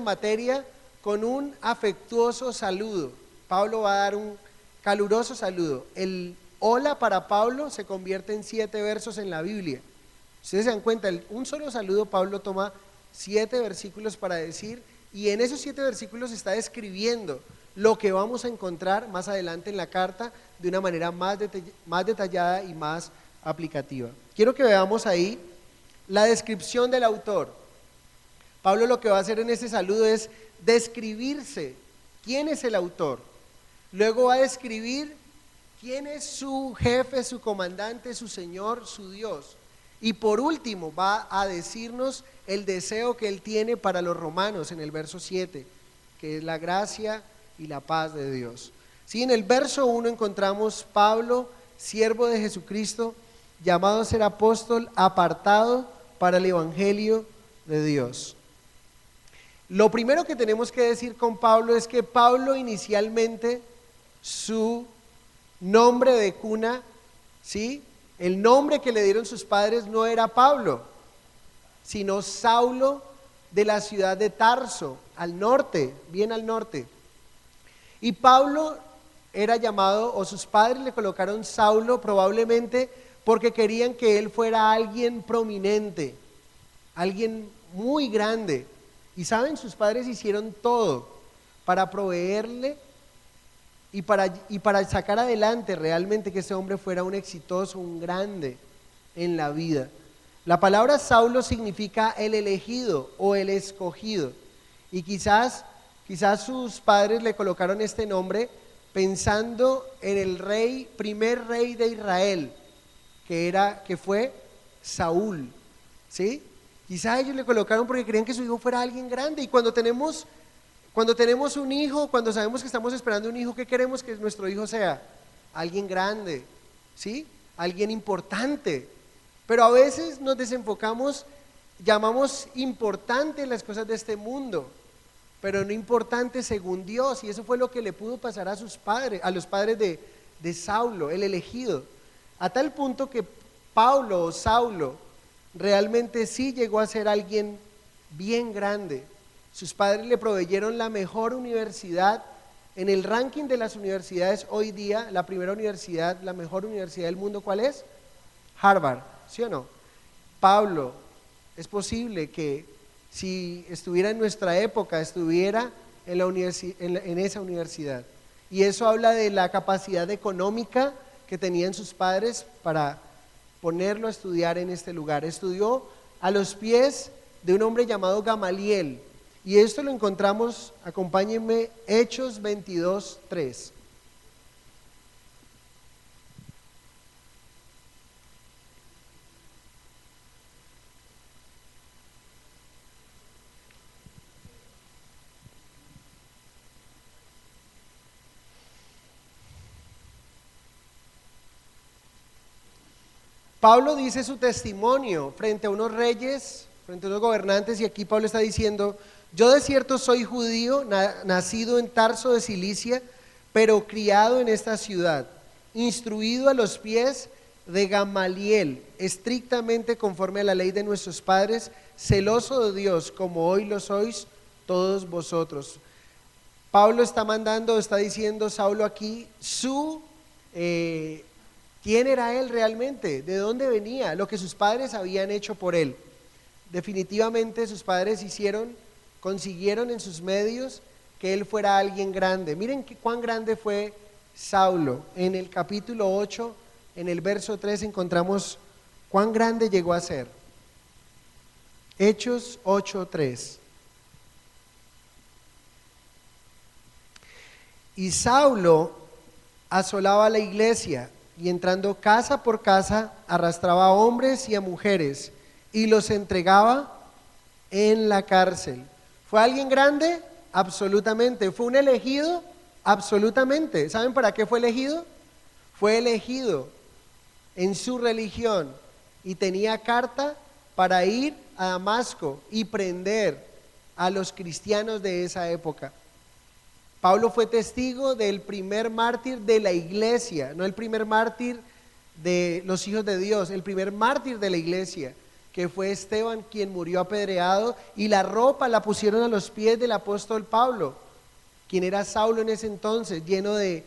materia con un afectuoso saludo. Pablo va a dar un caluroso saludo. El hola para Pablo se convierte en 7 versos en la Biblia. Ustedes se dan cuenta, un solo saludo Pablo toma 7 versículos para decir, y en esos 7 versículos está describiendo lo que vamos a encontrar más adelante en la carta de una manera más detallada y más aplicativa. Quiero que veamos ahí la descripción del autor. Pablo lo que va a hacer en este saludo es describirse quién es el autor. Luego va a describir quién es su jefe, su comandante, su Señor, su Dios. Y por último va a decirnos el deseo que él tiene para los romanos en el verso 7, que es la gracia y la paz de Dios. Sí, en el verso 1 encontramos Pablo, siervo de Jesucristo, llamado a ser apóstol, apartado para el evangelio de Dios. Lo primero que tenemos que decir con Pablo es que Pablo inicialmente, su nombre de cuna, ¿sí?, el nombre que le dieron sus padres no era Pablo, sino Saulo, de la ciudad de Tarso, al norte, bien al norte. Y Pablo era llamado, o sus padres le colocaron Saulo probablemente porque querían que él fuera alguien prominente, alguien muy grande. Y saben, sus padres hicieron todo para proveerle y para sacar adelante realmente que ese hombre fuera un exitoso, un grande en la vida. La palabra Saulo significa el elegido o el escogido. Y quizás sus padres le colocaron este nombre pensando en el primer rey de Israel, que fue Saúl, ¿sí? Quizás ellos le colocaron porque querían que su hijo fuera alguien grande. Y cuando tenemos un hijo, cuando sabemos que estamos esperando un hijo, ¿qué queremos que nuestro hijo sea? Alguien grande, ¿sí? Alguien importante. Pero a veces nos desenfocamos, llamamos importante las cosas de este mundo, pero no importante según Dios. Y eso fue lo que le pudo pasar a sus padres, a los padres de Saulo, el elegido. A tal punto que Pablo o Saulo realmente sí llegó a ser alguien bien grande. Sus padres le proveyeron la mejor universidad. En el ranking de las universidades hoy día, la primera universidad, la mejor universidad del mundo, ¿cuál es? Harvard, ¿sí o no? Pablo, es posible que si estuviera en nuestra época, estuviera en esa universidad. Y eso habla de la capacidad económica que tenían sus padres para ponerlo a estudiar en este lugar. Estudió a los pies de un hombre llamado Gamaliel. Y esto lo encontramos, acompáñenme, Hechos 22:3. Pablo dice su testimonio frente a unos reyes, frente a unos gobernantes, y aquí Pablo está diciendo: yo de cierto soy judío, nacido en Tarso de Cilicia, pero criado en esta ciudad, instruido a los pies de Gamaliel, estrictamente conforme a la ley de nuestros padres, celoso de Dios, como hoy lo sois todos vosotros. Pablo está diciendo Saulo aquí, ¿quién era él realmente? ¿De dónde venía? Lo que sus padres habían hecho por él. Definitivamente sus padres consiguieron en sus medios que él fuera alguien grande. Miren cuán grande fue Saulo. En el capítulo 8, en el verso 3 encontramos cuán grande llegó a ser. Hechos 8:3. Y Saulo asolaba la iglesia y entrando casa por casa arrastraba a hombres y a mujeres y los entregaba en la cárcel. ¿Fue alguien grande? Absolutamente. ¿Fue un elegido? Absolutamente. ¿Saben para qué fue elegido? Fue elegido en su religión y tenía carta para ir a Damasco y prender a los cristianos de esa época. Pablo fue testigo del primer mártir de la iglesia, no el primer mártir de los hijos de Dios, el primer mártir de la iglesia, que fue Esteban quien murió apedreado, y la ropa la pusieron a los pies del apóstol Pablo, quien era Saulo en ese entonces, lleno de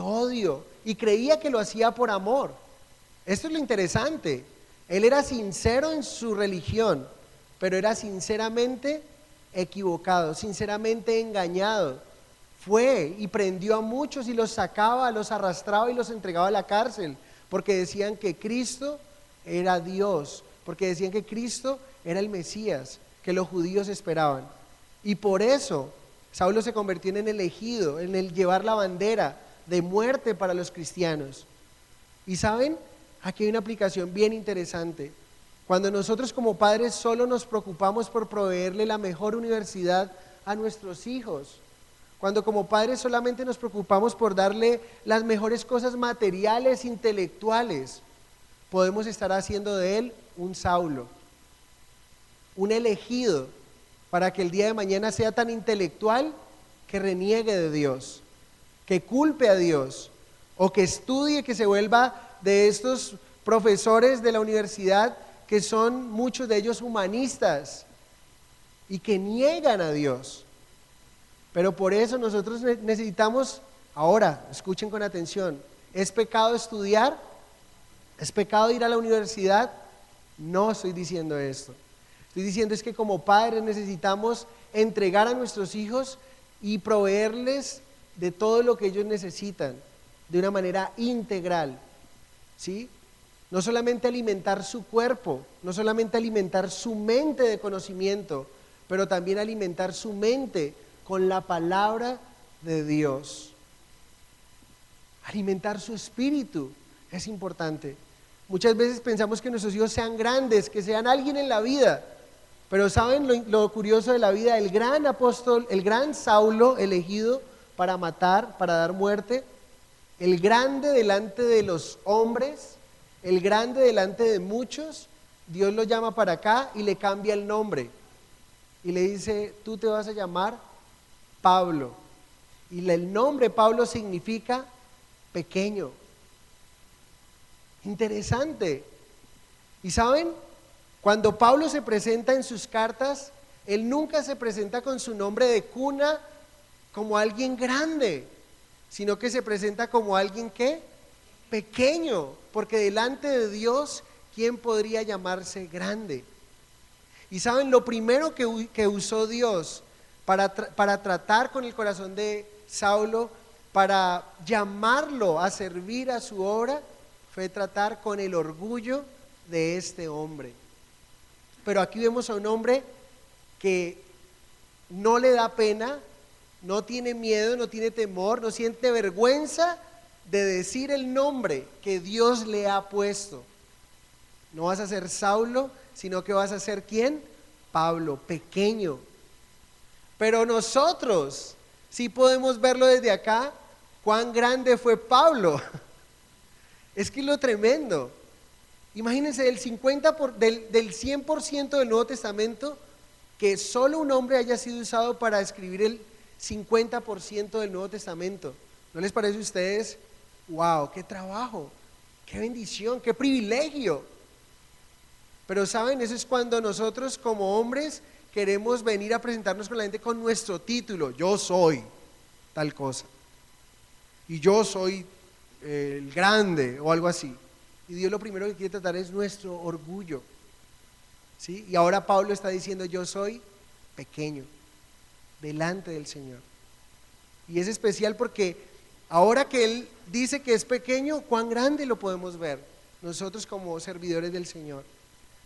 odio, y creía que lo hacía por amor. Esto es lo interesante. Él era sincero en su religión, pero era sinceramente equivocado, sinceramente engañado. Fue y prendió a muchos y los sacaba, los arrastraba y los entregaba a la cárcel, porque decían que Cristo era Dios, porque decían que Cristo era el Mesías, que los judíos esperaban. Y por eso Saulo se convirtió en el elegido, en el llevar la bandera de muerte para los cristianos. Y ¿saben? Aquí hay una aplicación bien interesante. Cuando nosotros como padres solo nos preocupamos por proveerle la mejor universidad a nuestros hijos, cuando como padres solamente nos preocupamos por darle las mejores cosas materiales, intelectuales, podemos estar haciendo de él un Saulo, un elegido, para que el día de mañana sea tan intelectual que reniegue de Dios, que culpe a Dios, o que estudie, que se vuelva de estos profesores de la universidad que son muchos de ellos humanistas y que niegan a Dios. Pero por eso nosotros necesitamos, ahora, escuchen con atención, ¿es pecado estudiar? ¿Es pecado ir a la universidad? No estoy diciendo esto. Estoy diciendo es que como padres necesitamos entregar a nuestros hijos y proveerles de todo lo que ellos necesitan de una manera integral, ¿sí? No solamente alimentar su cuerpo, no solamente alimentar su mente de conocimiento, pero también alimentar su mente con la palabra de Dios. Alimentar su espíritu es importante. Muchas veces pensamos que nuestros hijos sean grandes, que sean alguien en la vida, pero ¿saben lo curioso de la vida? El gran apóstol, el gran Saulo elegido para matar, para dar muerte, el grande delante de los hombres, el grande delante de muchos, Dios lo llama para acá y le cambia el nombre y le dice, tú te vas a llamar Pablo, y el nombre Pablo significa pequeño. Interesante. Y saben, cuando Pablo se presenta en sus cartas, él nunca se presenta con su nombre de cuna como alguien grande, sino que se presenta como alguien ¿qué? Pequeño, porque delante de Dios, ¿quién podría llamarse grande? Y saben, lo primero que usó Dios para tratar con el corazón de Saulo, para llamarlo a servir a su obra, fue tratar con el orgullo de este hombre. Pero aquí vemos a un hombre que no le da pena, no tiene miedo, no tiene temor, no siente vergüenza de decir el nombre que Dios le ha puesto. No vas a ser Saulo, sino que vas a ser ¿quién? Pablo, pequeño. Pero nosotros sí podemos verlo desde acá, cuán grande fue Pablo. Es que es lo tremendo. Imagínense del 100% del Nuevo Testamento, que solo un hombre haya sido usado para escribir el 50% del Nuevo Testamento. ¿No les parece a ustedes? ¡Wow! ¡Qué trabajo! ¡Qué bendición! ¡Qué privilegio! Pero ¿saben? Eso es cuando nosotros como hombres queremos venir a presentarnos con la gente con nuestro título. Yo soy tal cosa. Y yo soy el grande o algo así. Y Dios lo primero que quiere tratar es nuestro orgullo, ¿sí? Y ahora Pablo está diciendo yo soy pequeño delante del Señor. Y es especial porque ahora que él dice que es pequeño, cuán grande lo podemos ver nosotros como servidores del Señor,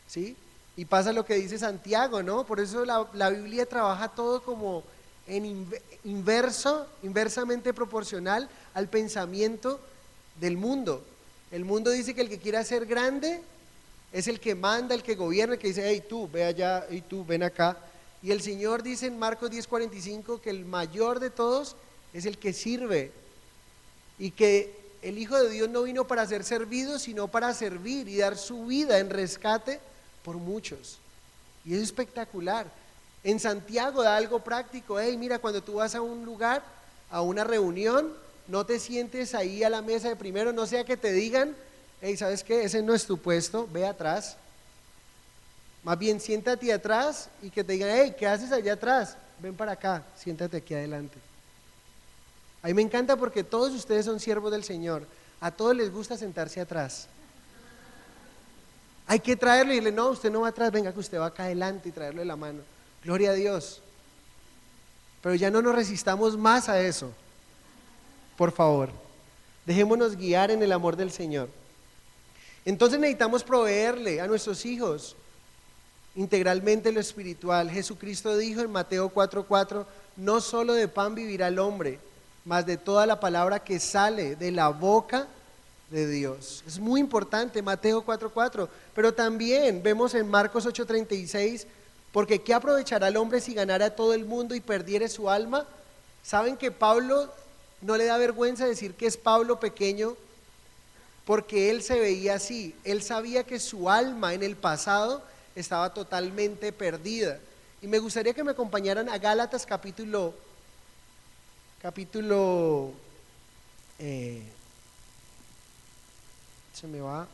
¿sí? Y pasa lo que dice Santiago, ¿no? Por eso la Biblia trabaja todo como en inversamente proporcional al pensamiento del mundo. El mundo dice que el que quiera ser grande es el que manda, el que gobierna, el que dice, hey tú, ve allá, hey tú, ven acá. Y el Señor dice en Marcos 10:45 que el mayor de todos es el que sirve. Y que el Hijo de Dios no vino para ser servido, sino para servir y dar su vida en rescate por muchos. Y es espectacular. En Santiago da algo práctico. Hey, mira, cuando tú vas a un lugar, a una reunión, no te sientes ahí a la mesa de primero, no sea que te digan, hey, ¿sabes qué? Ese no es tu puesto, ve atrás. Más bien siéntate atrás y que te digan, hey, ¿qué haces allá atrás? Ven para acá, siéntate aquí adelante. A mí me encanta porque todos ustedes son siervos del Señor. A todos les gusta sentarse atrás. Hay que traerlo y decirle, no, usted no va atrás, venga que usted va acá adelante y traerlo de la mano. Gloria a Dios. Pero ya no nos resistamos más a eso. Por favor, dejémonos guiar en el amor del Señor. Entonces necesitamos proveerle a nuestros hijos integralmente lo espiritual. Jesucristo dijo en Mateo 4:4, no solo de pan vivirá el hombre, mas de toda la palabra que sale de la boca de Dios. Es muy importante Mateo 4:4, pero también vemos en Marcos 8:36, porque ¿qué aprovechará el hombre si ganara a todo el mundo y perdiere su alma? ¿Saben que Pablo no le da vergüenza decir que es Pablo pequeño? Porque él se veía así, él sabía que su alma en el pasado estaba totalmente perdida. Y me gustaría que me acompañaran a Gálatas capítulo se me va,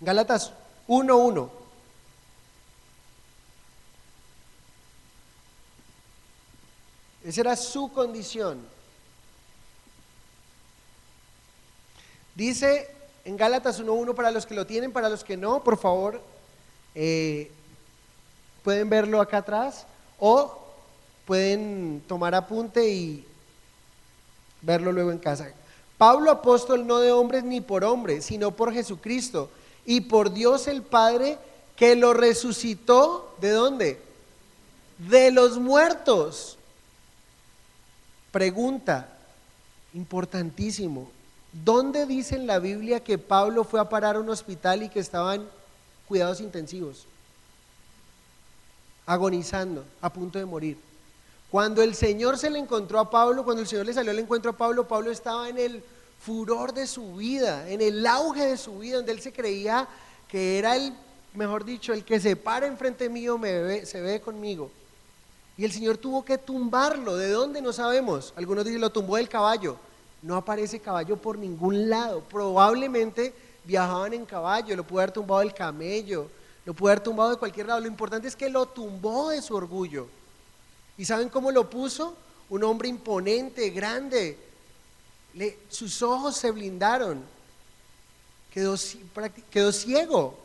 Gálatas 1:1. Esa era su condición. Dice en Gálatas 1:1, para los que lo tienen, para los que no, por favor, pueden verlo acá atrás o pueden tomar apunte y verlo luego en casa. Pablo, apóstol no de hombres ni por hombres, sino por Jesucristo y por Dios el Padre, que lo resucitó, ¿de dónde? De los muertos. Pregunta importantísimo, ¿dónde dice en la Biblia que Pablo fue a parar a un hospital y que estaba en cuidados intensivos, agonizando, a punto de morir? Cuando el Señor se le encontró a Pablo, cuando el Señor le salió al encuentro a Pablo, Pablo estaba en el furor de su vida, en el auge de su vida, donde él se creía que era el, mejor dicho, el que se para enfrente mío se ve conmigo. Y el Señor tuvo que tumbarlo. ¿De dónde? No sabemos. Algunos dicen lo tumbó del caballo. No aparece caballo por ningún lado. Probablemente viajaban en caballo, lo pudo haber tumbado del camello, lo pudo haber tumbado de cualquier lado. Lo importante es que lo tumbó de su orgullo. ¿Y saben cómo lo puso? Un hombre imponente, grande. Sus ojos se blindaron. Quedó ciego.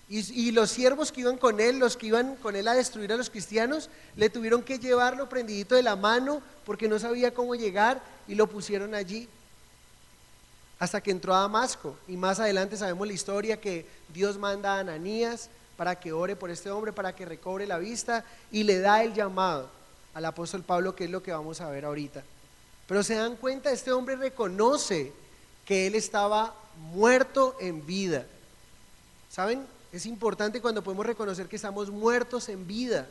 Y los siervos que iban con él, los que iban con él a destruir a los cristianos, le tuvieron que llevarlo prendidito de la mano porque no sabía cómo llegar y lo pusieron allí hasta que entró a Damasco. Y más adelante sabemos la historia que Dios manda a Ananías para que ore por este hombre, para que recobre la vista, y le da el llamado al apóstol Pablo, que es lo que vamos a ver ahorita. Pero se dan cuenta, este hombre reconoce que él estaba muerto en vida. ¿Saben? Es importante cuando podemos reconocer que estamos muertos en vida,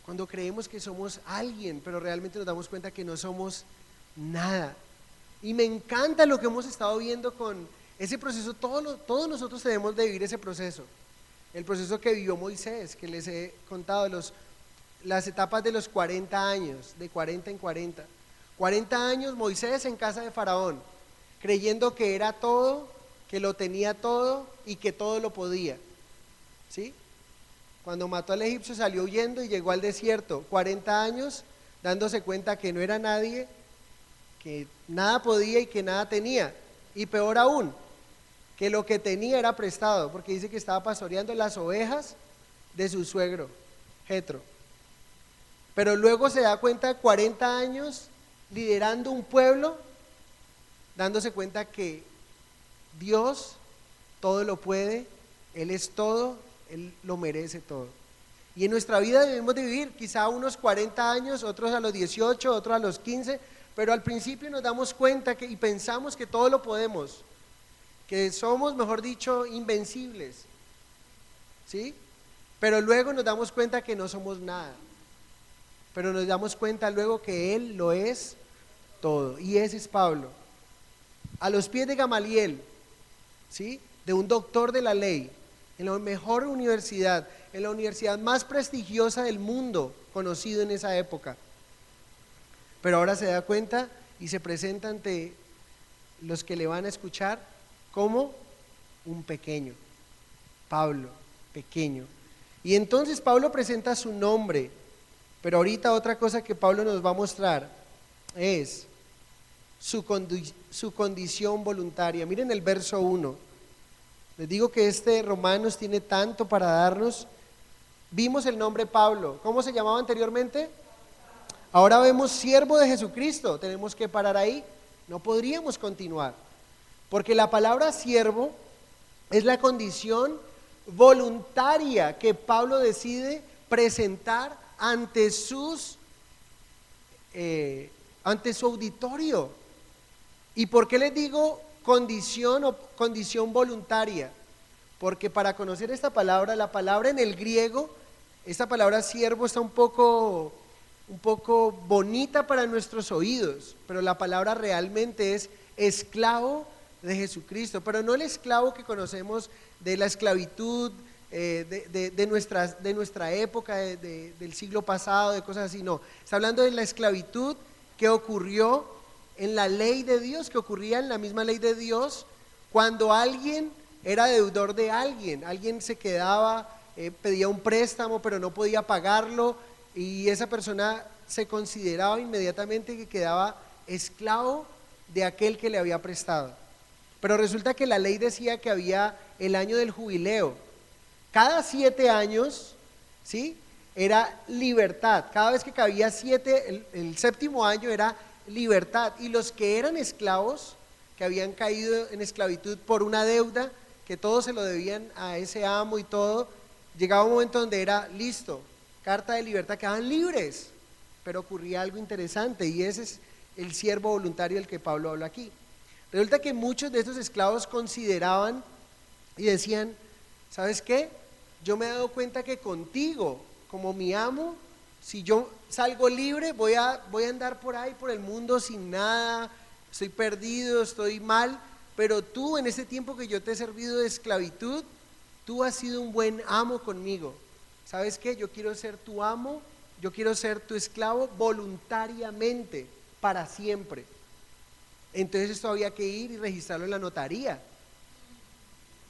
cuando creemos que somos alguien, pero realmente nos damos cuenta que no somos nada. Y me encanta lo que hemos estado viendo con ese proceso. Todos nosotros debemos de vivir ese proceso, el proceso que vivió Moisés, que les he contado, las etapas de los 40 años, de 40 en 40. 40 años Moisés en casa de Faraón, creyendo que era todo, que lo tenía todo y que todo lo podía, ¿sí? Cuando mató al egipcio salió huyendo y llegó al desierto, 40 años dándose cuenta que no era nadie, que nada podía y que nada tenía, y peor aún, que lo que tenía era prestado, porque dice que estaba pastoreando las ovejas de su suegro, Jetro. Pero luego se da cuenta, 40 años liderando un pueblo, dándose cuenta que Dios todo lo puede, Él es todo, Él lo merece todo. Y en nuestra vida debemos de vivir quizá unos 40 años, otros a los 18, otros a los 15, pero al principio nos damos cuenta y pensamos que todo lo podemos, que somos, mejor dicho, invencibles, ¿sí? Pero luego nos damos cuenta que no somos nada, pero nos damos cuenta luego que Él lo es todo, y ese es Pablo. A los pies de Gamaliel, ¿sí? De un doctor de la ley, en la mejor universidad, en la universidad más prestigiosa del mundo, conocido en esa época. Pero ahora se da cuenta y se presenta ante los que le van a escuchar como un pequeño. Pablo, pequeño. Y entonces Pablo presenta su nombre, pero ahorita otra cosa que Pablo nos va a mostrar es su condición voluntaria. Miren el verso 1. Les digo que este Romanos tiene tanto para darnos. Vimos el nombre Pablo. ¿Cómo se llamaba anteriormente? Ahora vemos siervo de Jesucristo. Tenemos que parar ahí. No podríamos continuar. Porque la palabra siervo es la condición voluntaria que Pablo decide presentar ante su auditorio. ¿Y por qué les digo condición o condición voluntaria? Porque para conocer esta palabra, la palabra en el griego, esta palabra siervo está un poco bonita para nuestros oídos, pero la palabra realmente es esclavo de Jesucristo, pero no el esclavo que conocemos de la esclavitud de nuestra época, del siglo pasado, de cosas así, no. Está hablando de la esclavitud que ocurrió en la ley de Dios, que ocurría en la misma ley de Dios, cuando alguien era deudor de alguien, alguien se quedaba, pedía un préstamo pero no podía pagarlo, y esa persona se consideraba inmediatamente que quedaba esclavo de aquel que le había prestado. Pero resulta que la ley decía que había el año del jubileo. Cada 7 años, ¿sí?, era libertad. Cada vez que cabía 7, el 7º año era libertad. Y los que eran esclavos, que habían caído en esclavitud por una deuda, que todos se lo debían a ese amo y todo, llegaba un momento donde era listo, carta de libertad, quedaban libres. Pero ocurría algo interesante, y ese es el siervo voluntario del que Pablo habla aquí. Resulta que muchos de estos esclavos consideraban y decían: ¿sabes qué? Yo me he dado cuenta que contigo, como mi amo, si yo salgo libre, voy a andar por ahí, por el mundo sin nada, estoy perdido, estoy mal, pero tú, en ese tiempo que yo te he servido de esclavitud, tú has sido un buen amo conmigo. ¿Sabes qué? Yo quiero ser tu amo, yo quiero ser tu esclavo voluntariamente, para siempre. Entonces esto había que ir y registrarlo en la notaría,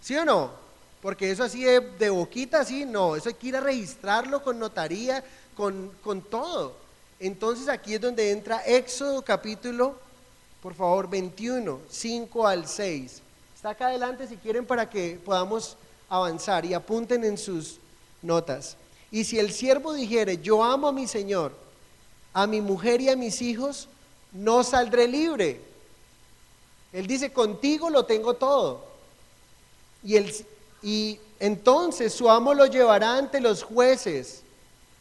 ¿sí o no? Porque eso así de boquita, así no, eso hay que ir a registrarlo con notaría, con todo. Entonces aquí es donde entra Éxodo capítulo, por favor, 21, 5 al 6. Está acá adelante si quieren, para que podamos avanzar, y apunten en sus notas. Y si el siervo dijere: yo amo a mi señor, a mi mujer y a mis hijos, no saldré libre. Él dice: contigo lo tengo todo. Y entonces su amo lo llevará ante los jueces,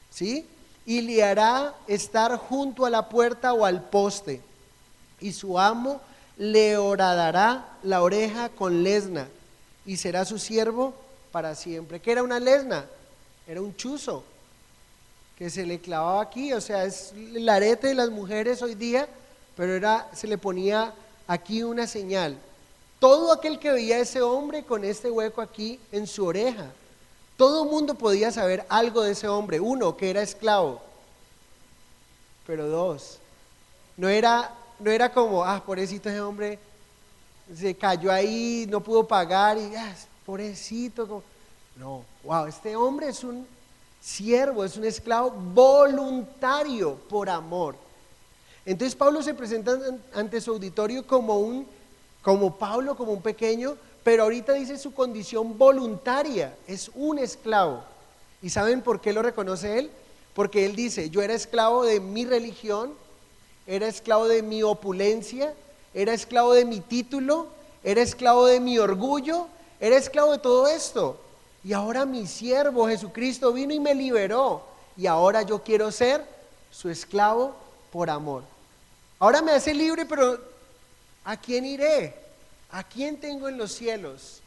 ¿sí?, y le hará estar junto a la puerta o al poste, y su amo le horadará la oreja con lesna, y será su siervo para siempre. ¿Qué era una lesna? Era un chuzo que se le clavaba aquí, o sea, es el arete de las mujeres hoy día, pero se le ponía aquí una señal. Todo aquel que veía a ese hombre con este hueco aquí en su oreja, todo el mundo podía saber algo de ese hombre. 1, que era esclavo, pero 2, no era como: pobrecito ese hombre, se cayó ahí, no pudo pagar y pobrecito. No, este hombre es un siervo, es un esclavo voluntario por amor. Entonces Pablo se presenta ante su auditorio como Pablo, como un pequeño, pero ahorita dice su condición voluntaria, es un esclavo. ¿Y saben por qué lo reconoce él? Porque él dice: yo era esclavo de mi religión, era esclavo de mi opulencia, era esclavo de mi título, era esclavo de mi orgullo, era esclavo de todo esto. Y ahora mi siervo Jesucristo vino y me liberó, y ahora yo quiero ser su esclavo por amor. Ahora me hace libre, pero ¿a quién iré? ¿A quién tengo en los cielos?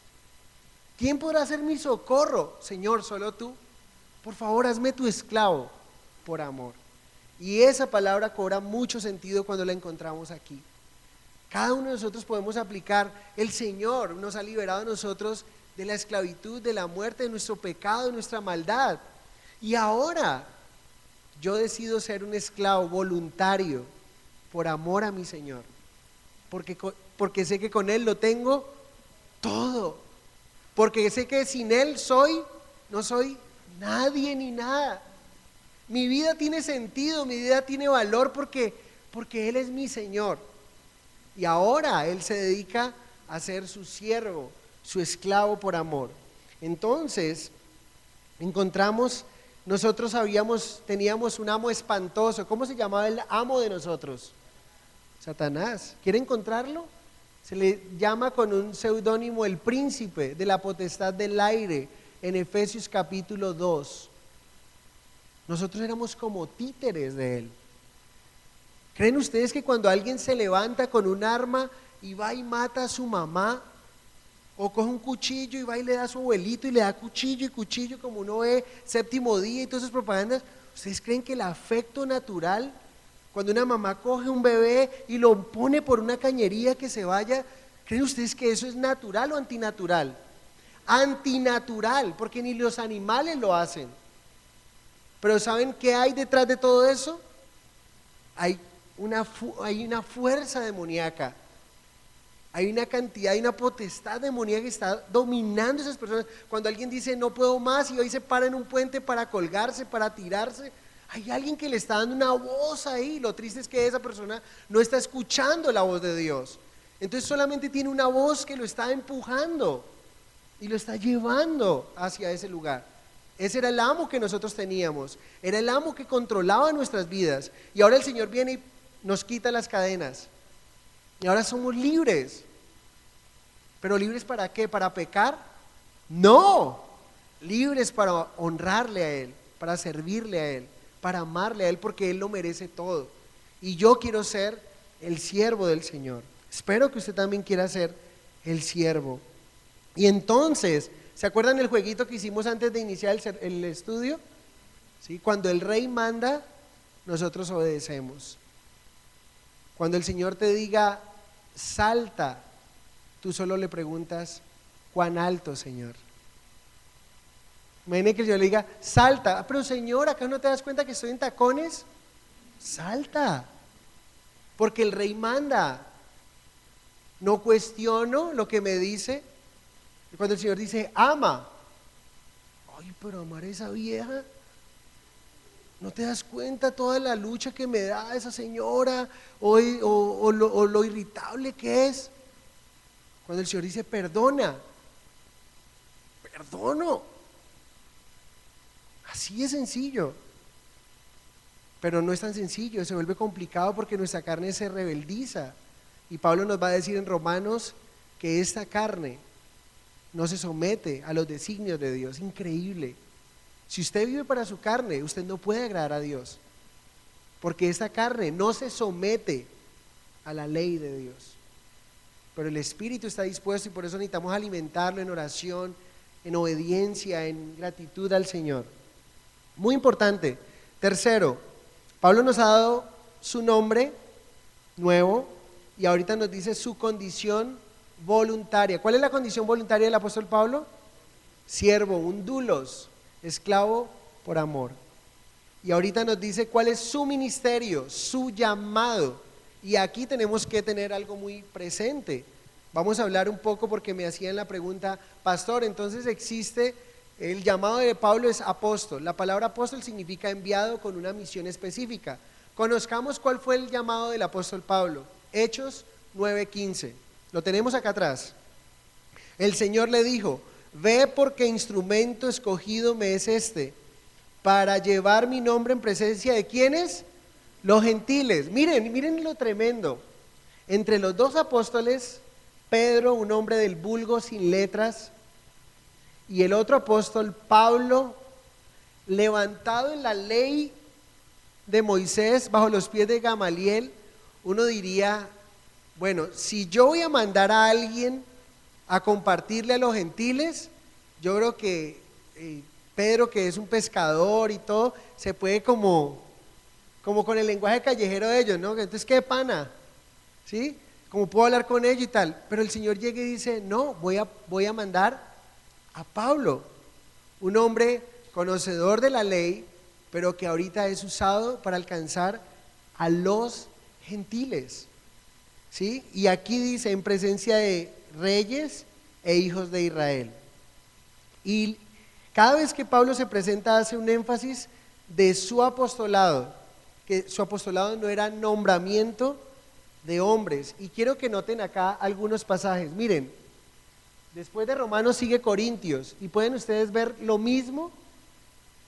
¿Quién podrá ser mi socorro? Señor, solo tú. Por favor, hazme tu esclavo por amor. Y esa palabra cobra mucho sentido cuando la encontramos aquí. Cada uno de nosotros podemos aplicar: el Señor nos ha liberado a nosotros de la esclavitud, de la muerte, de nuestro pecado, de nuestra maldad. Y ahora yo decido ser un esclavo voluntario por amor a mi Señor, porque sé que con Él lo tengo todo, porque sé que sin Él no soy nadie ni nada. Mi vida tiene sentido, mi vida tiene valor porque Él es mi Señor. Y ahora Él se dedica a ser su siervo, su esclavo por amor. Entonces, nosotros teníamos un amo espantoso. ¿Cómo se llamaba el amo de nosotros? Satanás. ¿Quiere encontrarlo? Se le llama con un seudónimo el príncipe de la potestad del aire en Efesios capítulo 2. Nosotros éramos como títeres de él. ¿Creen ustedes que cuando alguien se levanta con un arma y va y mata a su mamá, o coge un cuchillo y va y le da a su abuelito y le da cuchillo y cuchillo, como uno ve Séptimo Día y todas esas propagandas, ustedes creen que el afecto natural, cuando una mamá coge un bebé y lo pone por una cañería que se vaya, creen ustedes que eso es natural o antinatural? Antinatural, porque ni los animales lo hacen. Pero ¿saben qué hay detrás de todo eso? Hay una fuerza demoníaca. Hay una cantidad, hay una potestad demoníaca que está dominando a esas personas. Cuando alguien dice no puedo más y hoy se para en un puente para colgarse, para tirarse, hay alguien que le está dando una voz ahí. Lo triste es que esa persona no está escuchando la voz de Dios. Entonces solamente tiene una voz que lo está empujando y lo está llevando hacia ese lugar. Ese era el amo que nosotros teníamos, era el amo que controlaba nuestras vidas. Y ahora el Señor viene y nos quita las cadenas. Y ahora somos libres. ¿Pero libres para qué? ¿Para pecar? No. Libres para honrarle a Él, para servirle a Él, para amarle a Él, porque Él lo merece todo. Y yo quiero ser el siervo del Señor. Espero que usted también quiera ser el siervo. Y entonces, ¿se acuerdan el jueguito que hicimos antes de iniciar el estudio? ¿Sí? Cuando el rey manda, nosotros obedecemos. Cuando el Señor te diga, salta, tú solo le preguntas, ¿cuán alto, Señor? Imagine que yo le diga, salta. Pero Señor, ¿acá no te das cuenta que estoy en tacones? Salta, porque el rey manda. No cuestiono lo que me dice. Cuando el Señor dice, ama. Ay, pero amar a esa vieja. ¿No te das cuenta toda la lucha que me da esa señora o lo irritable que es? Cuando el Señor dice perdona, perdono. Así es sencillo. Pero no es tan sencillo, se vuelve complicado porque nuestra carne se rebeldiza. Y Pablo nos va a decir en Romanos que esta carne no se somete a los designios de Dios. Increíble. Si usted vive para su carne, usted no puede agradar a Dios, porque esta carne no se somete a la ley de Dios. Pero el Espíritu está dispuesto y por eso necesitamos alimentarlo en oración, en obediencia, en gratitud al Señor. Muy importante. Tercero, Pablo nos ha dado su nombre nuevo y ahorita nos dice su condición voluntaria. ¿Cuál es la condición voluntaria del apóstol Pablo? Siervo, un doulos, esclavo por amor. Y ahorita nos dice cuál es su ministerio, su llamado. Y aquí tenemos que tener algo muy presente. Vamos a hablar un poco porque me hacían la pregunta, pastor, entonces existe, el llamado de Pablo es apóstol. La palabra apóstol significa enviado con una misión específica. Conozcamos cuál fue el llamado del apóstol Pablo. Hechos 9:15. Lo tenemos acá atrás. El Señor le dijo, ve porque instrumento escogido me es este, para llevar mi nombre en presencia de ¿quiénes? Los gentiles. Miren lo tremendo. Entre los dos apóstoles, Pedro, un hombre del vulgo sin letras, y el otro apóstol, Pablo, levantado en la ley de Moisés, bajo los pies de Gamaliel, uno diría, bueno, si yo voy a mandar a alguien a compartirle a los gentiles, yo creo que Pedro, que es un pescador y todo, se puede como con el lenguaje callejero de ellos, ¿no? Entonces, ¿qué pana? ¿Sí? Como puedo hablar con ellos y tal. Pero el Señor llega y dice, no, voy a mandar a Pablo, un hombre conocedor de la ley, pero que ahorita es usado para alcanzar a los gentiles. ¿Sí? Y aquí dice, en presencia de reyes e hijos de Israel. Y cada vez que Pablo se presenta hace un énfasis de su apostolado, que su apostolado no era nombramiento de hombres. Y quiero que noten acá algunos pasajes. Miren, después de Romanos sigue Corintios, y pueden ustedes ver lo mismo.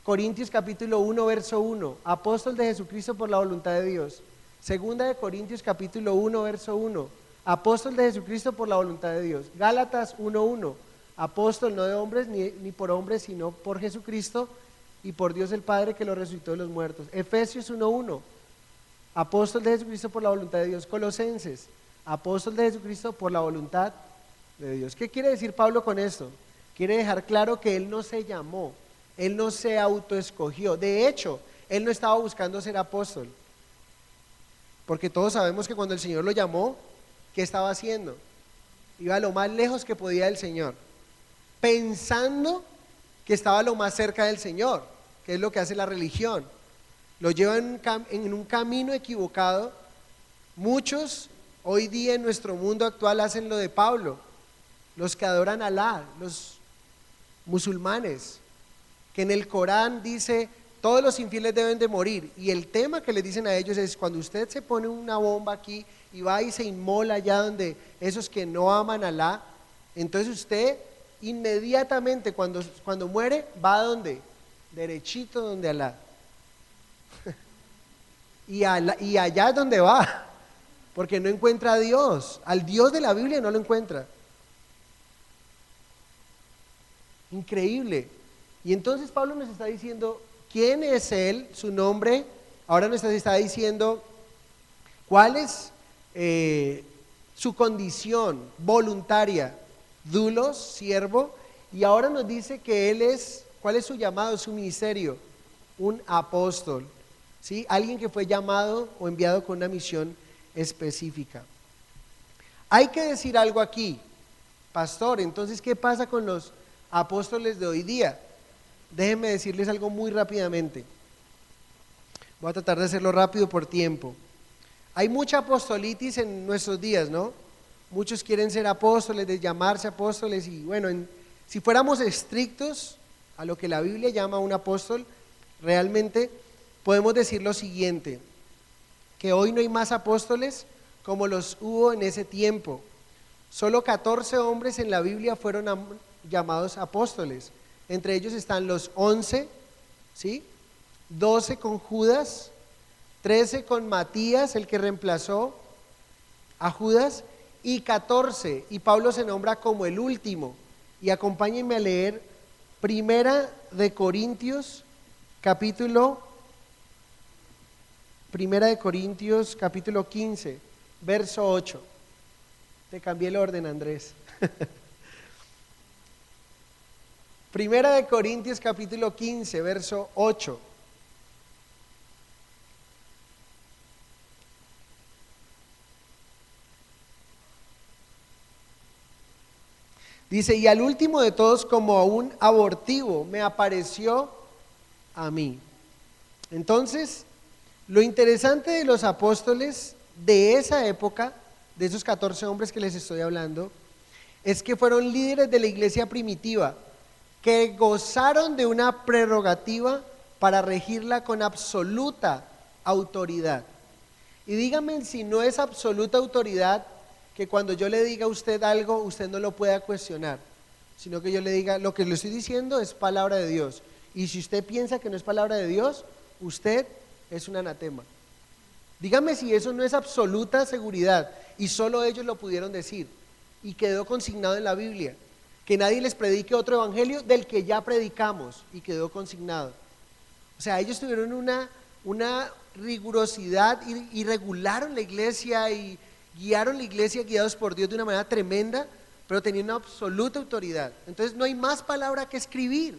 Corintios capítulo 1, verso 1, apóstol de Jesucristo por la voluntad de Dios. Segunda de Corintios capítulo 1, verso 1, apóstol de Jesucristo por la voluntad de Dios. Gálatas 1:1, apóstol no de hombres ni por hombres, sino por Jesucristo y por Dios el Padre que lo resucitó de los muertos. Efesios 1:1, apóstol de Jesucristo por la voluntad de Dios. Colosenses, apóstol de Jesucristo por la voluntad de Dios. ¿Qué quiere decir Pablo con esto? Quiere dejar claro que él no se llamó, él no se autoescogió. De hecho, él no estaba buscando ser apóstol, porque todos sabemos que cuando el Señor lo llamó, ¿qué estaba haciendo? Iba lo más lejos que podía del Señor, pensando que estaba lo más cerca del Señor, que es lo que hace la religión. Lo lleva en un camino equivocado. Muchos hoy día en nuestro mundo actual hacen lo de Pablo, los que adoran a Alá, los musulmanes, que en el Corán dice todos los infieles deben de morir, y el tema que les dicen a ellos es: cuando usted se pone una bomba aquí y va y se inmola allá donde esos que no aman a Alá, entonces usted inmediatamente cuando muere va a donde, derechito donde Alá. Y allá es donde va, porque no encuentra a Dios, al Dios de la Biblia no lo encuentra. Increíble. Y entonces Pablo nos está diciendo quién es él, su nombre. Ahora nos está diciendo cuál es su condición voluntaria, doulos, siervo. Y ahora nos dice que él es, cuál es su llamado, su ministerio, un apóstol, ¿sí? Alguien que fue llamado o enviado con una misión específica. Hay que decir algo aquí, pastor. Entonces, ¿qué pasa con los apóstoles de hoy día? Déjenme decirles algo muy rápidamente. Voy a tratar de hacerlo rápido por tiempo. Hay mucha apostolitis en nuestros días, ¿no? Muchos quieren ser apóstoles, de llamarse apóstoles, y bueno, si fuéramos estrictos a lo que la Biblia llama un apóstol, realmente podemos decir lo siguiente: que hoy no hay más apóstoles como los hubo en ese tiempo. Solo 14 hombres en la Biblia fueron llamados apóstoles. Entre ellos están los 11, ¿sí? 12 con Judas, 13 con Matías, el que reemplazó a Judas, y 14, y Pablo se nombra como el último. Y acompáñenme a leer Primera de Corintios capítulo 15, verso 8. Te cambié el orden, Andrés. Primera de Corintios capítulo 15, verso 8. Dice: y al último de todos, como a un abortivo, me apareció a mí. Entonces, lo interesante de los apóstoles de esa época, de esos 14 hombres que les estoy hablando, es que fueron líderes de la iglesia primitiva, que gozaron de una prerrogativa para regirla con absoluta autoridad. Y dígame si no es absoluta autoridad que cuando yo le diga a usted algo, usted no lo pueda cuestionar, sino que yo le diga: lo que le estoy diciendo es palabra de Dios, y si usted piensa que no es palabra de Dios, usted es un anatema. Dígame si eso no es absoluta seguridad, y solo ellos lo pudieron decir, y quedó consignado en la Biblia. Que nadie les predique otro evangelio del que ya predicamos, y quedó consignado. O sea, ellos tuvieron una rigurosidad y regularon la iglesia y guiaron la iglesia, guiados por Dios de una manera tremenda, pero tenían una absoluta autoridad. Entonces no hay más palabra que escribir.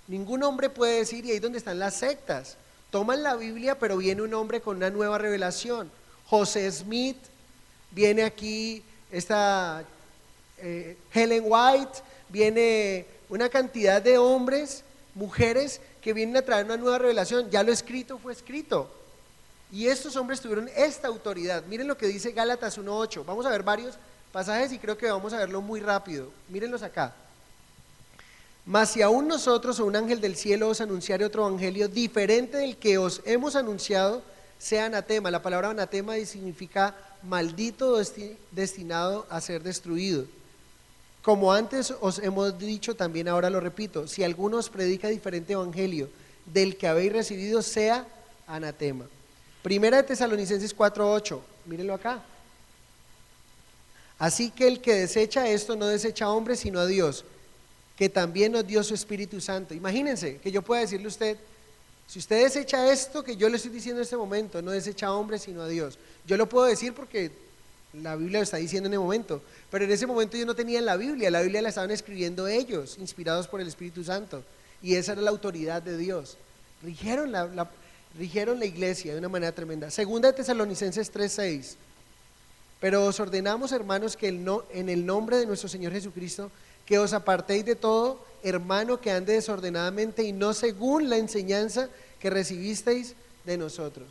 Ningún hombre puede decir, y ahí es donde están las sectas. Toman la Biblia, pero viene un hombre con una nueva revelación. José Smith, viene aquí esta Helen White, viene una cantidad de hombres, mujeres que vienen a traer una nueva revelación. Ya lo escrito fue escrito, y estos hombres tuvieron esta autoridad. Miren lo que dice Gálatas 1:8. Vamos a ver varios pasajes y creo que vamos a verlo muy rápido. Mírenlos acá. Mas si aún nosotros o un ángel del cielo os anunciare otro evangelio diferente del que os hemos anunciado, sea anatema. La palabra anatema significa maldito o destinado a ser destruido. Como antes os hemos dicho, también ahora lo repito, si alguno os predica diferente evangelio del que habéis recibido, sea anatema. Primera de Tesalonicenses 4:8, mírenlo acá. Así que el que desecha esto no desecha a hombre sino a Dios, que también nos dio su Espíritu Santo. Imagínense que yo pueda decirle a usted, si usted desecha esto que yo le estoy diciendo en este momento, no desecha a hombre sino a Dios. Yo lo puedo decir porque la Biblia lo está diciendo en el momento, pero en ese momento yo no tenía la Biblia la estaban escribiendo ellos, inspirados por el Espíritu Santo, y esa era la autoridad de Dios. Rigieron la iglesia de una manera tremenda. Segunda de Tesalonicenses 3:6. Pero os ordenamos, hermanos, que en el nombre de nuestro Señor Jesucristo, que os apartéis de todo hermano que ande desordenadamente y no según la enseñanza que recibisteis de nosotros.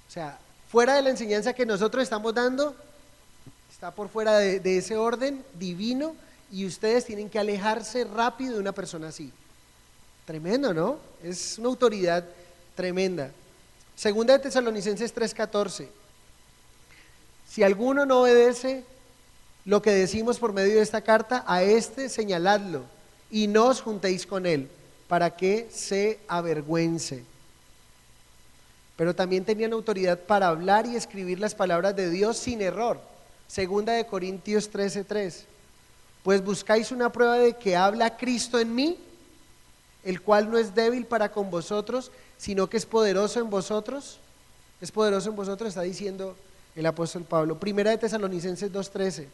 O sea, fuera de la enseñanza que nosotros estamos dando, está por fuera de ese orden divino, y ustedes tienen que alejarse rápido de una persona así. Tremendo, ¿no? Es una autoridad tremenda. Segunda de Tesalonicenses 3:14. Si alguno no obedece lo que decimos por medio de esta carta, a este señaladlo y no os juntéis con él, para que se avergüence. Pero también tenían autoridad para hablar y escribir las palabras de Dios sin error. Segunda de Corintios 13:3. Pues buscáis una prueba de que habla Cristo en mí, el cual no es débil para con vosotros, sino que es poderoso en vosotros. Es poderoso en vosotros, está diciendo el apóstol Pablo. Primera de Tesalonicenses 2:13.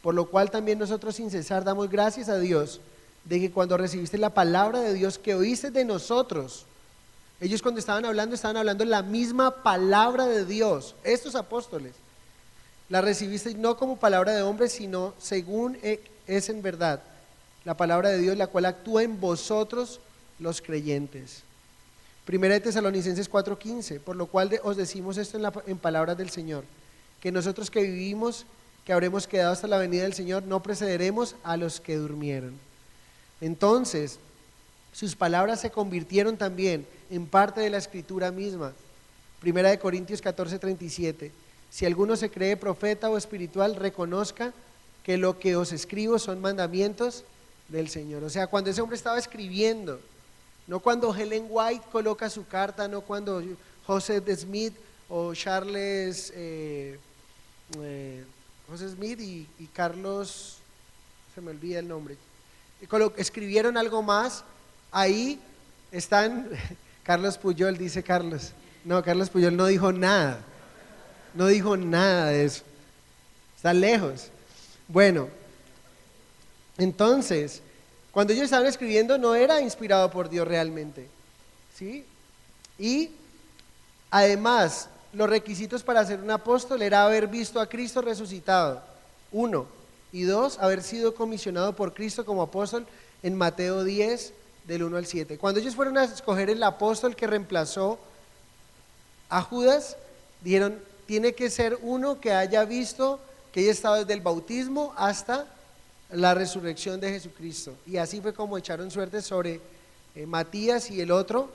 Por lo cual también nosotros sin cesar damos gracias a Dios de que cuando recibiste la palabra de Dios que oíste de nosotros, ellos cuando estaban hablando la misma palabra de Dios, estos apóstoles, la recibisteis no como palabra de hombres, sino según es en verdad la palabra de Dios, la cual actúa en vosotros los creyentes. Primera de Tesalonicenses 4:15, por lo cual os decimos esto en palabras del Señor, que nosotros que vivimos, que habremos quedado hasta la venida del Señor, no precederemos a los que durmieron. Entonces, sus palabras se convirtieron también en parte de la escritura misma. Primera de Corintios 14:37, si alguno se cree profeta o espiritual, reconozca que lo que os escribo son mandamientos del Señor. O sea, cuando ese hombre estaba escribiendo, no cuando Ellen White coloca su carta, no cuando Joseph Smith o Charles José Smith y Carlos, se me olvida el nombre, escribieron algo más, ahí están, Carlos Puyol, dice Carlos, no, Carlos Puyol no dijo nada de eso, está lejos. Bueno, entonces, cuando ellos estaban escribiendo no era inspirado por Dios realmente, ¿sí? Y además, los requisitos para ser un apóstol era haber visto a Cristo resucitado, 1, y 2, haber sido comisionado por Cristo como apóstol en Mateo 10, del 1 al 7. Cuando ellos fueron a escoger el apóstol que reemplazó a Judas, dijeron, tiene que ser uno que haya visto, que haya estado desde el bautismo hasta la resurrección de Jesucristo. Y así fue como echaron suerte sobre Matías y el otro,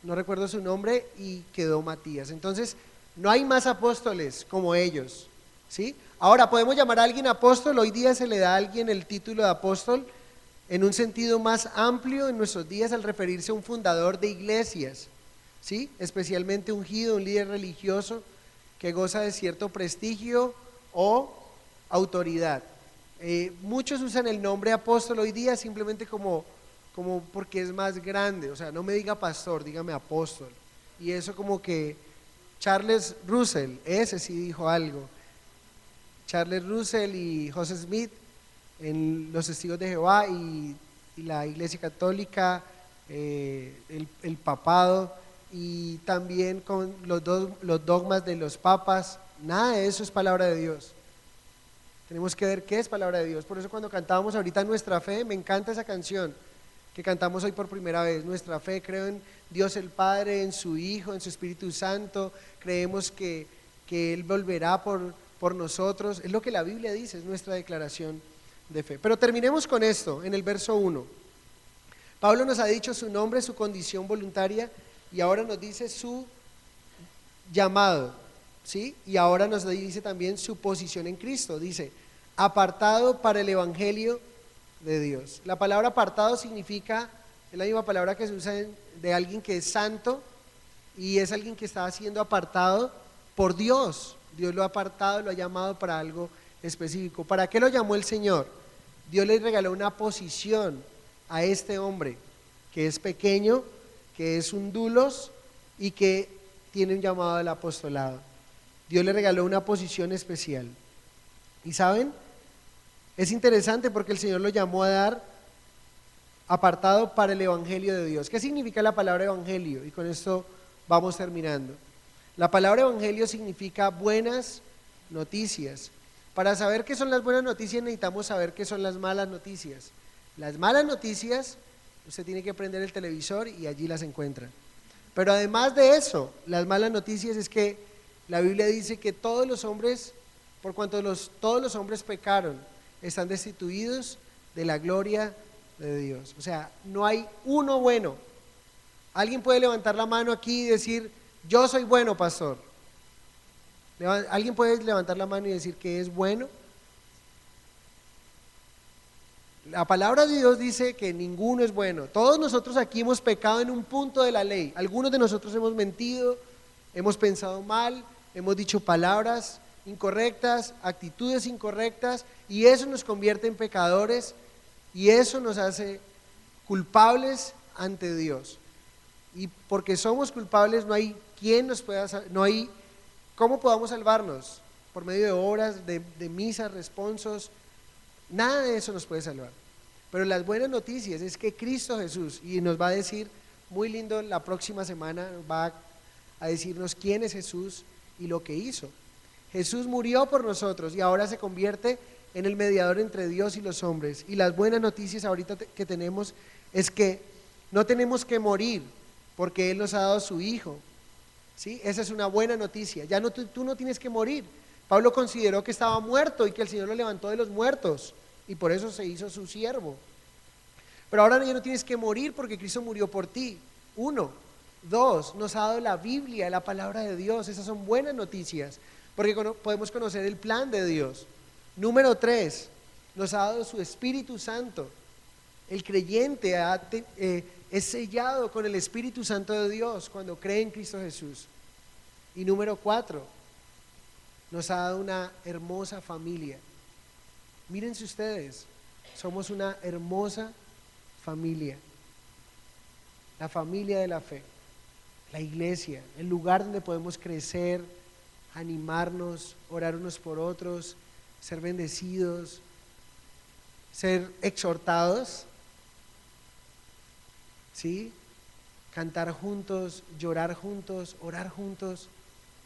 no recuerdo su nombre, y quedó Matías. Entonces, no hay más apóstoles como ellos, ¿sí? Ahora, ¿podemos llamar a alguien apóstol? Hoy día se le da a alguien el título de apóstol en un sentido más amplio en nuestros días al referirse a un fundador de iglesias, ¿sí? Especialmente ungido, un líder religioso que goza de cierto prestigio o autoridad. Muchos usan el nombre apóstol hoy día simplemente como porque es más grande, o sea, no me diga pastor, dígame apóstol. Y eso como que Charles Russell, ese sí dijo algo. Charles Russell y Joseph Smith en los Testigos de Jehová y la Iglesia Católica, el papado, y también con los dogmas de los papas, nada de eso es palabra de Dios. Tenemos que ver qué es palabra de Dios. Por eso cuando cantábamos ahorita Nuestra Fe, me encanta esa canción que cantamos hoy por primera vez. Nuestra fe, creo en Dios el Padre, en su Hijo, en su Espíritu Santo, creemos que Él volverá por nosotros, es lo que la Biblia dice, es nuestra declaración de fe. Pero terminemos con esto, en el verso 1. Pablo nos ha dicho su nombre, su condición voluntaria, y ahora nos dice su llamado, ¿sí? Y ahora nos dice también su posición en Cristo. Dice, apartado para el evangelio de Dios. La palabra apartado significa, es la misma palabra que se usa de alguien que es santo, y es alguien que está siendo apartado por Dios. Dios lo ha apartado, lo ha llamado para algo específico. ¿Para qué lo llamó el Señor? Dios le regaló una posición a este hombre que es pequeño, que es un dulos y que tiene un llamado al apostolado. Dios le regaló una posición especial. ¿Y saben? Es interesante porque el Señor lo llamó a dar apartado para el evangelio de Dios. ¿Qué significa la palabra evangelio? Y con esto vamos terminando. La palabra evangelio significa buenas noticias. Para saber qué son las buenas noticias necesitamos saber qué son las malas noticias. Las malas noticias, usted tiene que prender el televisor y allí las encuentra. Pero además de eso, las malas noticias es que la Biblia dice que todos los hombres, por cuanto todos los hombres pecaron, están destituidos de la gloria de Dios. O sea, no hay uno bueno. Alguien puede levantar la mano aquí y decir, yo soy bueno, pastor. ¿Alguien puede levantar la mano y decir que es bueno? La palabra de Dios dice que ninguno es bueno. Todos nosotros aquí hemos pecado en un punto de la ley. Algunos de nosotros hemos mentido, hemos pensado mal, hemos dicho palabras incorrectas, actitudes incorrectas, y eso nos convierte en pecadores y eso nos hace culpables ante Dios. Y porque somos culpables no hay quien nos pueda, no hay cómo podamos salvarnos por medio de obras, de misas, responsos. Nada de eso nos puede salvar. Pero las buenas noticias es que Cristo Jesús, y nos va a decir, muy lindo, la próxima semana va a decirnos quién es Jesús y lo que hizo. Jesús murió por nosotros y ahora se convierte en el mediador entre Dios y los hombres. Y las buenas noticias ahorita que tenemos es que no tenemos que morir porque Él nos ha dado su Hijo, ¿sí? Esa es una buena noticia. Ya no, tú no tienes que morir. Pablo consideró que estaba muerto y que el Señor lo levantó de los muertos y por eso se hizo su siervo. Pero ahora ya no tienes que morir porque Cristo murió por ti. 1, 2, nos ha dado la Biblia, la palabra de Dios. Esas son buenas noticias porque podemos conocer el plan de Dios. Número 3, nos ha dado su Espíritu Santo. El creyente es sellado con el Espíritu Santo de Dios cuando cree en Cristo Jesús. Y número 4, nos ha dado una hermosa familia. Mírense ustedes, somos una hermosa familia. La familia de la fe, la iglesia, el lugar donde podemos crecer, animarnos, orar unos por otros, ser bendecidos, ser exhortados, ¿sí? Cantar juntos, llorar juntos, orar juntos.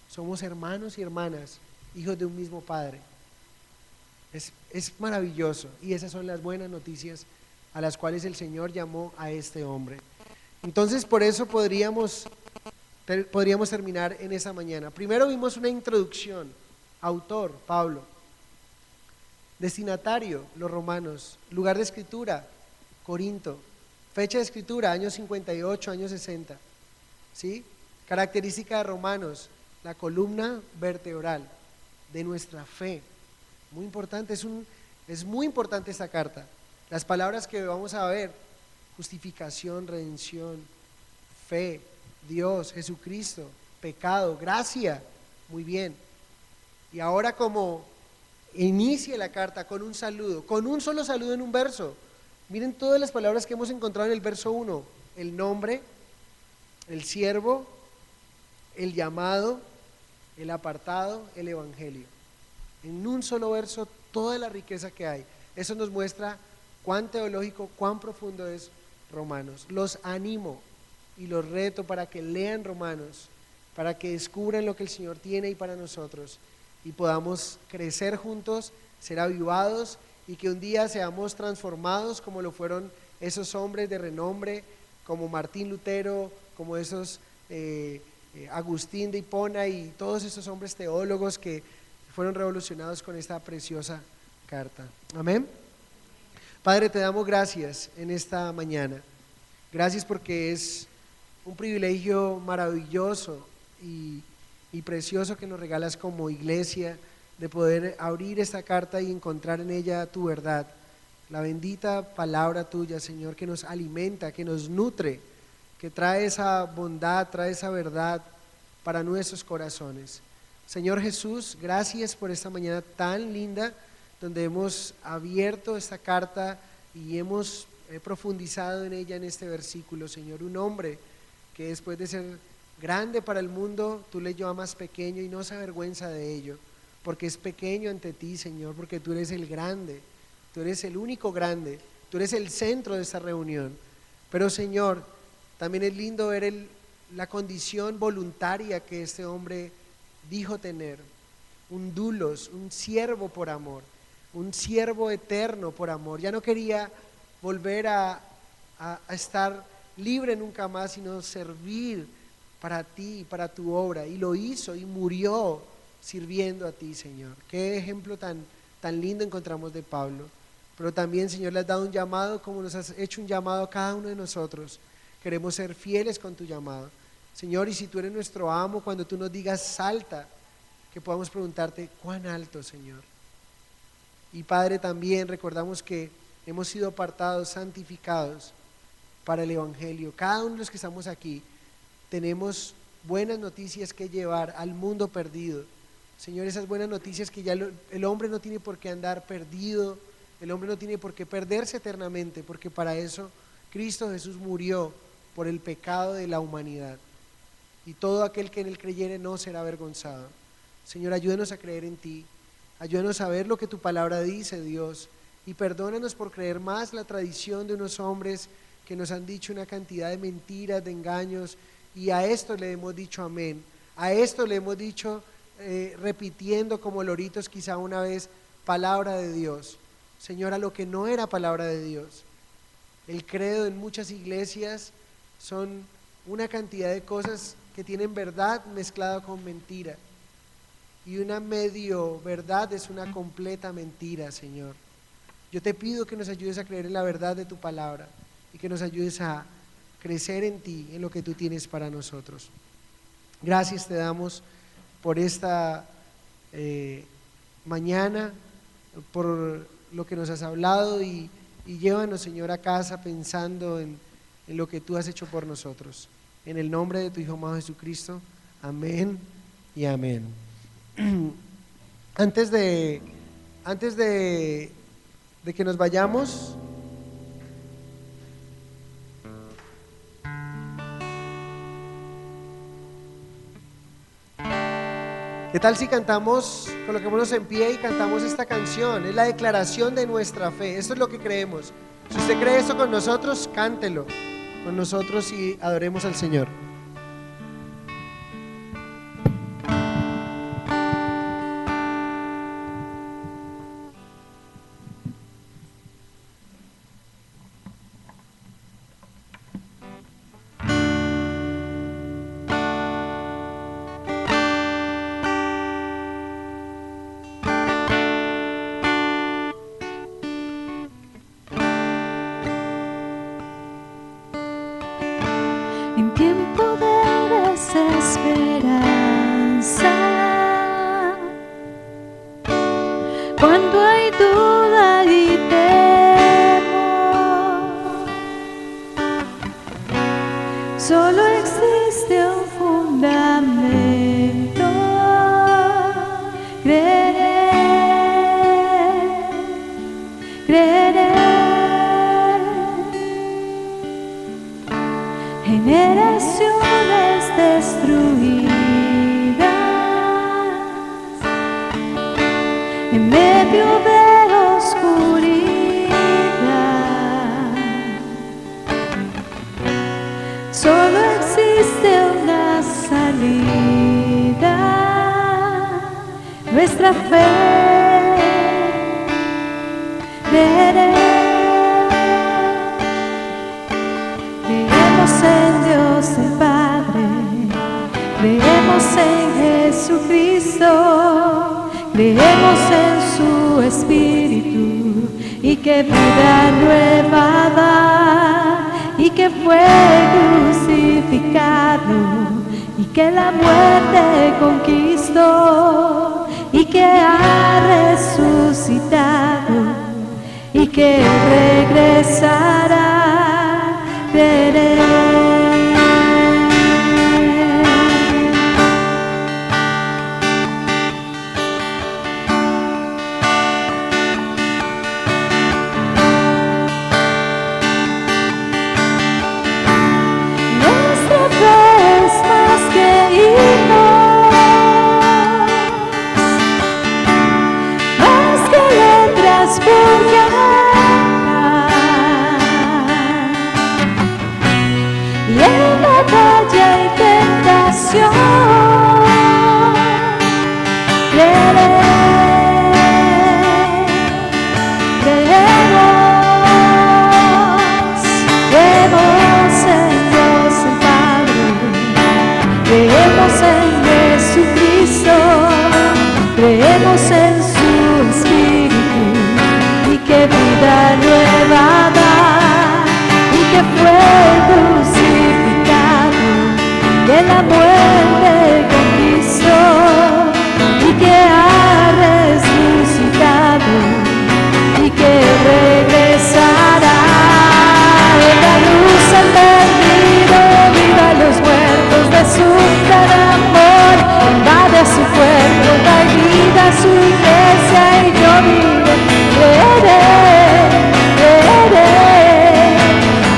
Somos hermanos y hermanas, hijos de un mismo Padre. Es maravilloso y esas son las buenas noticias a las cuales el Señor llamó a este hombre. Entonces por eso podríamos terminar en esa mañana. Primero vimos una introducción, autor, Pablo, destinatario, los romanos, lugar de escritura, Corinto, fecha de escritura, años 58, años 60, ¿sí? Característica de Romanos, la columna vertebral de nuestra fe. Muy importante, es muy importante esta carta. Las palabras que vamos a ver, justificación, redención, fe, Dios, Jesucristo, pecado, gracia, muy bien. Y ahora como inicia la carta con un saludo, con un solo saludo en un verso. Miren todas las palabras que hemos encontrado en el verso 1, el nombre, el siervo, el llamado, el apartado, el evangelio. En un solo verso toda la riqueza que hay. Eso nos muestra cuán teológico, cuán profundo es Romanos. Los animo y los reto para que lean Romanos, para que descubran lo que el Señor tiene y para nosotros y podamos crecer juntos, ser avivados y que un día seamos transformados como lo fueron esos hombres de renombre, como Martín Lutero, como esos Agustín de Hipona y todos esos hombres teólogos que fueron revolucionados con esta preciosa carta. Amén. Padre, te damos gracias en esta mañana. Gracias porque es un privilegio maravilloso y precioso que nos regalas como iglesia, de poder abrir esta carta y encontrar en ella tu verdad. La bendita palabra tuya, Señor, que nos alimenta, que nos nutre, que trae esa bondad, trae esa verdad para nuestros corazones. Señor Jesús, gracias por esta mañana tan linda, donde hemos abierto esta carta y hemos profundizado en ella en este versículo. Señor, un hombre que después de ser grande para el mundo, tú le llamas pequeño y no se avergüenza de ello, porque es pequeño ante ti, Señor, porque tú eres el grande, tú eres el único grande, tú eres el centro de esta reunión. Pero, Señor, también es lindo ver la condición voluntaria que este hombre dijo tener, un doulos, un siervo por amor, un siervo eterno por amor. Ya no quería volver a estar libre nunca más, sino servir para ti, para tu obra, y lo hizo y murió sirviendo a ti, Señor. Qué ejemplo tan lindo encontramos de Pablo. Pero también, Señor, le has dado un llamado, como nos has hecho un llamado a cada uno de nosotros. Queremos ser fieles con tu llamado, Señor, y si tú eres nuestro amo, cuando tú nos digas salta, que podamos preguntarte cuán alto, Señor. Y Padre, también recordamos que hemos sido apartados, santificados para el Evangelio. Cada uno de los que estamos aquí tenemos buenas noticias que llevar al mundo perdido. Señor, esas buenas noticias que ya el hombre no tiene por qué andar perdido, el hombre no tiene por qué perderse eternamente, porque para eso Cristo Jesús murió por el pecado de la humanidad. Y todo aquel que en él creyere no será avergonzado. Señor, ayúdanos a creer en ti, ayúdanos a ver lo que tu palabra dice, Dios, y perdónanos por creer más la tradición de unos hombres que nos han dicho una cantidad de mentiras, de engaños, y a esto le hemos dicho amén, a esto le hemos dicho repitiendo como loritos quizá una vez, palabra de Dios. Señor, a lo que no era palabra de Dios. El credo en muchas iglesias son una cantidad de cosas que tienen verdad mezclada con mentira, y una medio verdad es una completa mentira, Señor. Yo te pido que nos ayudes a creer en la verdad de tu palabra y que nos ayudes a crecer en ti, en lo que tú tienes para nosotros. Gracias te damos por esta mañana, por lo que nos has hablado, y llévanos, Señor, a casa pensando en lo que tú has hecho por nosotros. En el nombre de tu Hijo amado Jesucristo, amén y amén. Antes de que nos vayamos, ¿qué tal si cantamos, coloquémonos en pie y cantamos esta canción? Es la declaración de nuestra fe, esto es lo que creemos. Si usted cree esto con nosotros, cántelo con nosotros y adoremos al Señor. En tiempo de desesperanza, cuando hay duda y temor, solo existe un fundamento: creer. Generaciones destruidas en medio de la oscuridad, solo existe una salida: nuestra fe. Creemos en Dios el Padre, creemos en Jesucristo, creemos en su Espíritu y que vida nueva da, y que fue crucificado, y que la muerte conquistó, y que ha resucitado, y que regresará, creeré. Creemos en su Espíritu y que vida nueva da, y que fue crucificado, que la muerte conquistó, y que ha resucitado, y que regresará. En la luz el perdido, viva los muertos de su gran amor, invade su cuerpo, da vida a su iglesia, y yo vivo, creeré,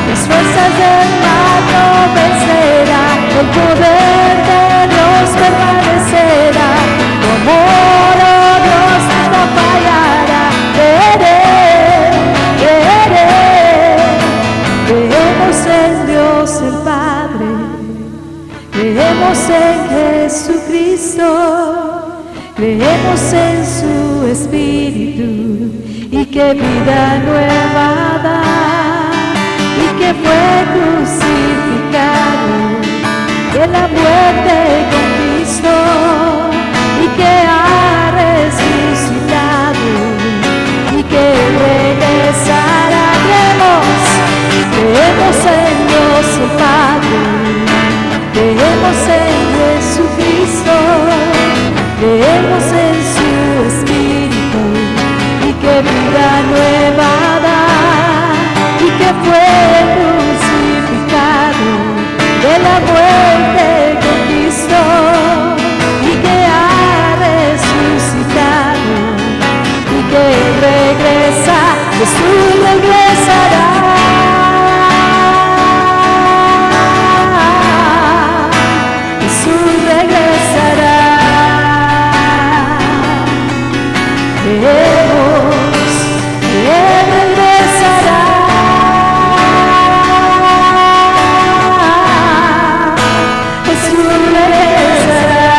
las fuerzas del mal no vencerán, el poder de Dios permanecerá, tu amor, oh Dios, no fallará, creemos en Dios el Padre, creemos en Jesucristo, creemos en su Espíritu y que vida nueva da, y que fue crucificado, que la muerte conquistó, y que ha resucitado, y que regresará. Creemos en Dios el Padre, creemos en Jesucristo, creemos en su Espíritu y que vida nueva da, y que fue crucificado, de la muerte conquistó, y que ha resucitado, y que regresa, Jesús regresará. Jesús regresará. Creemos que Él regresará. Jesús regresará.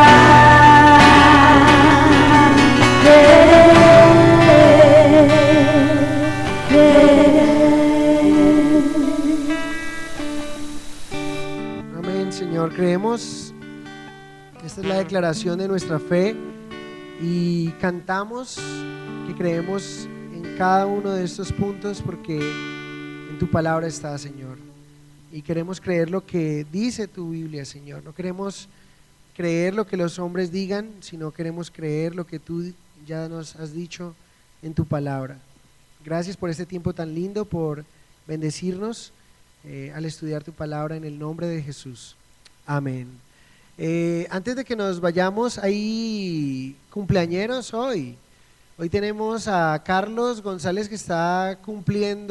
Amén, Señor. Creemos que esta es la declaración de nuestra fe y cantamos que creemos en cada uno de estos puntos porque en tu palabra está, Señor. Y queremos creer lo que dice tu Biblia, Señor. No queremos creer lo que los hombres digan, sino queremos creer lo que tú ya nos has dicho en tu palabra. Gracias por este tiempo tan lindo, por bendecirnos al estudiar tu palabra en el nombre de Jesús. Amén. Antes de que nos vayamos, hay cumpleañeros hoy. Hoy tenemos a Carlos González que está cumpliendo